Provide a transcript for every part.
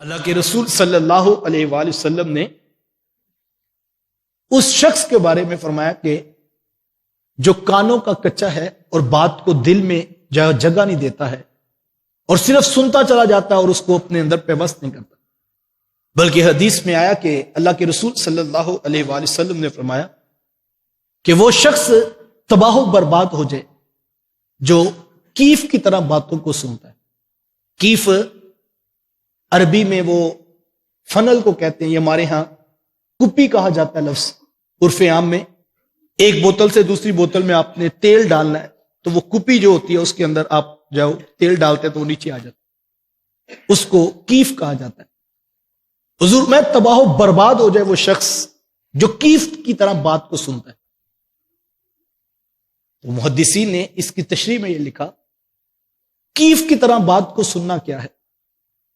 اللہ کے رسول صلی اللہ علیہ وآلہ وسلم نے اس شخص کے بارے میں فرمایا کہ جو کانوں کا کچا ہے اور بات کو دل میں جگہ نہیں دیتا ہے اور صرف سنتا چلا جاتا ہے اور اس کو اپنے اندر پیوست نہیں کرتا، بلکہ حدیث میں آیا کہ اللہ کے رسول صلی اللہ علیہ وآلہ وسلم نے فرمایا کہ وہ شخص تباہ و برباد ہو جائے جو کیف کی طرح باتوں کو سنتا ہے۔ کیف عربی میں وہ فنل کو کہتے ہیں، یہ ہمارے ہاں کپی کہا جاتا ہے لفظ عرف عام میں۔ ایک بوتل سے دوسری بوتل میں آپ نے تیل ڈالنا ہے تو وہ کپی جو ہوتی ہے اس کے اندر آپ جب تیل ڈالتے ہیں تو وہ نیچے آ جاتا ہے، اس کو کیف کہا جاتا ہے۔ حضور میں تباہ و برباد ہو جائے وہ شخص جو کیف کی طرح بات کو سنتا ہے۔ تو محدثین نے اس کی تشریح میں یہ لکھا، کیف کی طرح بات کو سننا کیا ہے؟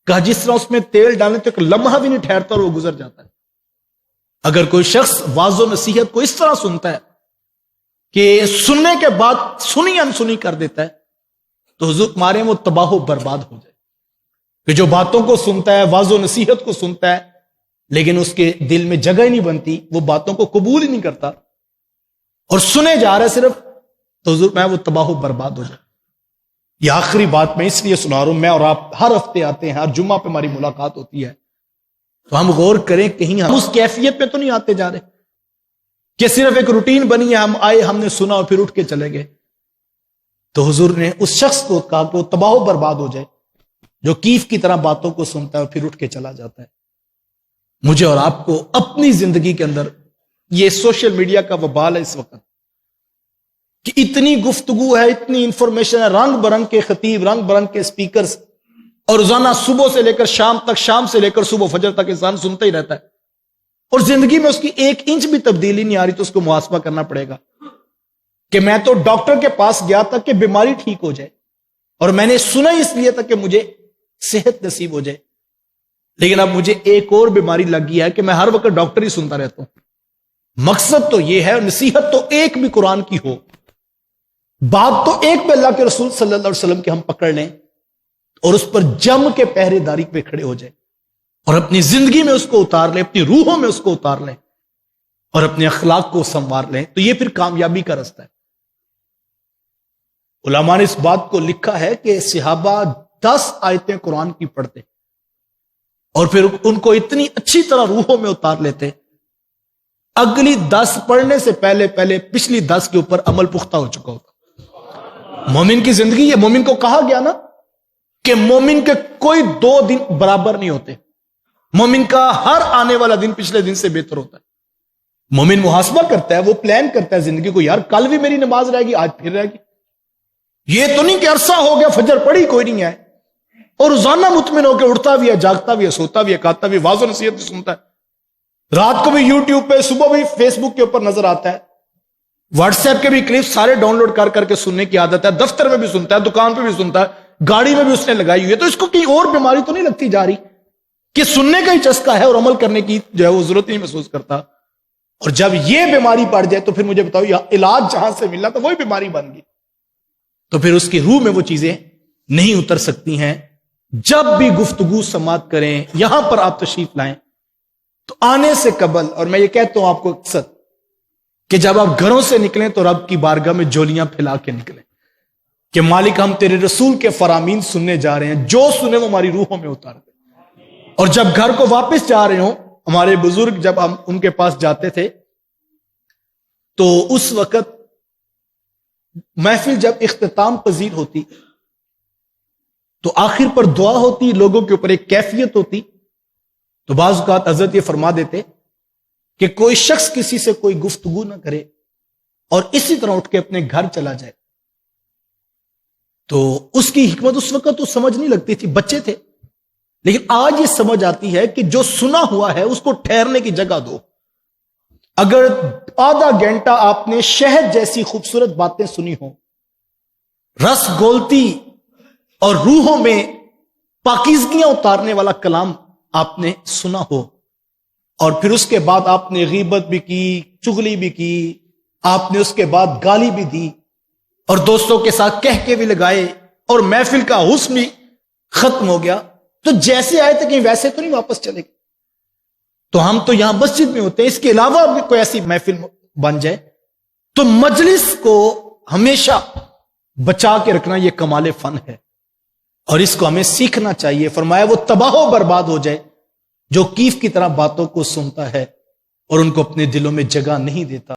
کہا جس طرح اس میں تیل ڈالنے تو ایک لمحہ بھی نہیں ٹھہرتا اور وہ گزر جاتا ہے۔ اگر کوئی شخص واعظ و نصیحت کو اس طرح سنتا ہے کہ سننے کے بعد سنی انسنی کر دیتا ہے تو حضور ہمارے وہ تباہ و برباد ہو جائے، کہ جو باتوں کو سنتا ہے، واعظ و نصیحت کو سنتا ہے، لیکن اس کے دل میں جگہ ہی نہیں بنتی، وہ باتوں کو قبول ہی نہیں کرتا اور سنے جا رہا ہے صرف، تو حضور میں وہ تباہ و برباد ہو جائے۔ یہ آخری بات میں اس لیے سنا رہا ہوں، میں اور آپ ہر ہفتے آتے ہیں، ہر جمعہ پہ ہماری ملاقات ہوتی ہے، تو ہم غور کریں کہیں ہم اس کیفیت پہ تو نہیں آتے جا رہے کہ صرف ایک روٹین بنی ہے، ہم آئے، ہم نے سنا اور پھر اٹھ کے چلے گئے۔ تو حضور نے اس شخص کو کہا کہ وہ تباہ و برباد ہو جائے جو کیف کی طرح باتوں کو سنتا ہے اور پھر اٹھ کے چلا جاتا ہے۔ مجھے اور آپ کو اپنی زندگی کے اندر یہ سوشل میڈیا کا وبال ہے اس وقت کہ اتنی گفتگو ہے، اتنی انفارمیشن ہے، رنگ برنگ کے خطیب، رنگ برنگ کے سپیکرز، اور روزانہ صبح سے لے کر شام تک، شام سے لے کر صبح فجر تک انسان سنتا ہی رہتا ہے، اور زندگی میں اس کی ایک انچ بھی تبدیلی نہیں آ رہی، تو اس کو محاسبہ کرنا پڑے گا کہ میں تو ڈاکٹر کے پاس گیا تھا کہ بیماری ٹھیک ہو جائے، اور میں نے سنا اس لیے تھا کہ مجھے صحت نصیب ہو جائے، لیکن اب مجھے ایک اور بیماری لگ گئی ہے کہ میں ہر وقت ڈاکٹر ہی سنتا رہتا ہوں۔ مقصد تو یہ ہے، نصیحت تو ایک بھی قرآن کی ہو، بات تو ایک پہ اللہ کے رسول صلی اللہ علیہ وسلم کے ہم پکڑ لیں اور اس پر جم کے پہرے داری پہ کھڑے ہو جائیں اور اپنی زندگی میں اس کو اتار لیں، اپنی روحوں میں اس کو اتار لیں اور اپنے اخلاق کو سنوار لیں، تو یہ پھر کامیابی کا رستہ ہے۔ علماء نے اس بات کو لکھا ہے کہ صحابہ 10 آیتیں قرآن کی پڑھتے اور پھر ان کو اتنی اچھی طرح روحوں میں اتار لیتے، اگلی 10 پڑھنے سے پہلے پچھلی 10 کے اوپر عمل پختہ ہو چکا ہوتا۔ مومن کی زندگی، یہ مومن کو کہا گیا نا کہ مومن کے کوئی 2 دن برابر نہیں ہوتے، مومن کا ہر آنے والا دن پچھلے دن سے بہتر ہوتا ہے۔ مومن محاسبہ کرتا ہے، وہ پلان کرتا ہے زندگی کو، یار کل بھی میری نماز رہے گی، آج پھر رہے گی، یہ تو نہیں کہ عرصہ ہو گیا فجر پڑھی کوئی نہیں ہے، اور روزانہ مطمئن ہو کے اٹھتا بھی ہے، جاگتا بھی ہے، سوتا بھی ہے، کھاتا بھی، واعظ و نصیحت بھی سنتا ہے، رات کو بھی یوٹیوب پہ، صبح بھی فیس بک کے اوپر نظر آتا ہے، واٹس ایپ کے بھی کلپ سارے ڈاؤن لوڈ کر کے سننے کی عادت ہے، دفتر میں بھی سنتا ہے، دکان پہ بھی سنتا ہے، گاڑی میں بھی اس نے لگائی ہوئی ہے، تو اس کو کہیں اور بیماری تو نہیں لگتی جا رہی کہ سننے کا ہی چسکا ہے اور عمل کرنے کی جو ہے وہ ضرورت نہیں محسوس کرتا، اور جب یہ بیماری پڑ جائے تو پھر مجھے بتاؤ علاج جہاں سے ملنا تو وہی بیماری بن گئی، تو پھر اس کی روح میں وہ چیزیں نہیں اتر سکتی ہیں۔ جب بھی گفتگو سماعت کریں، یہاں پر آپ تشریف لائیں تو آنے سے قبل، اور میں یہ کہتا ہوں آپ کو اکثر کہ جب آپ گھروں سے نکلیں تو رب کی بارگاہ میں جولیاں پھیلا کے نکلیں کہ مالک ہم تیرے رسول کے فرامین سننے جا رہے ہیں، جو سنے وہ ہماری روحوں میں اتار دے، اور جب گھر کو واپس جا رہے ہوں، ہمارے بزرگ جب ہم ان کے پاس جاتے تھے تو اس وقت محفل جب اختتام پذیر ہوتی تو آخر پر دعا ہوتی، لوگوں کے اوپر ایک کیفیت ہوتی، تو بعض اوقات حضرت یہ فرما دیتے کہ کوئی شخص کسی سے کوئی گفتگو نہ کرے اور اسی طرح اٹھ کے اپنے گھر چلا جائے، تو اس کی حکمت اس وقت تو سمجھ نہیں لگتی تھی، بچے تھے، لیکن آج یہ سمجھ آتی ہے کہ جو سنا ہوا ہے اس کو ٹھہرنے کی جگہ دو۔ اگر آدھا گھنٹہ آپ نے شہد جیسی خوبصورت باتیں سنی ہوں، رس گولتی اور روحوں میں پاکیزگیاں اتارنے والا کلام آپ نے سنا ہو، اور پھر اس کے بعد آپ نے غیبت بھی کی، چغلی بھی کی، آپ نے اس کے بعد گالی بھی دی اور دوستوں کے ساتھ کہہ کے بھی لگائے اور محفل کا حسن بھی ختم ہو گیا، تو جیسے آئے تھے کہیں ویسے تو نہیں واپس چلے گئے. تو ہم تو یہاں مسجد میں ہوتے ہیں، اس کے علاوہ بھی کوئی ایسی محفل بن جائے تو مجلس کو ہمیشہ بچا کے رکھنا یہ کمال فن ہے، اور اس کو ہمیں سیکھنا چاہیے. فرمایا وہ تباہ و برباد ہو جائے جو کیف کی طرح باتوں کو سنتا ہے اور ان کو اپنے دلوں میں جگہ نہیں دیتا.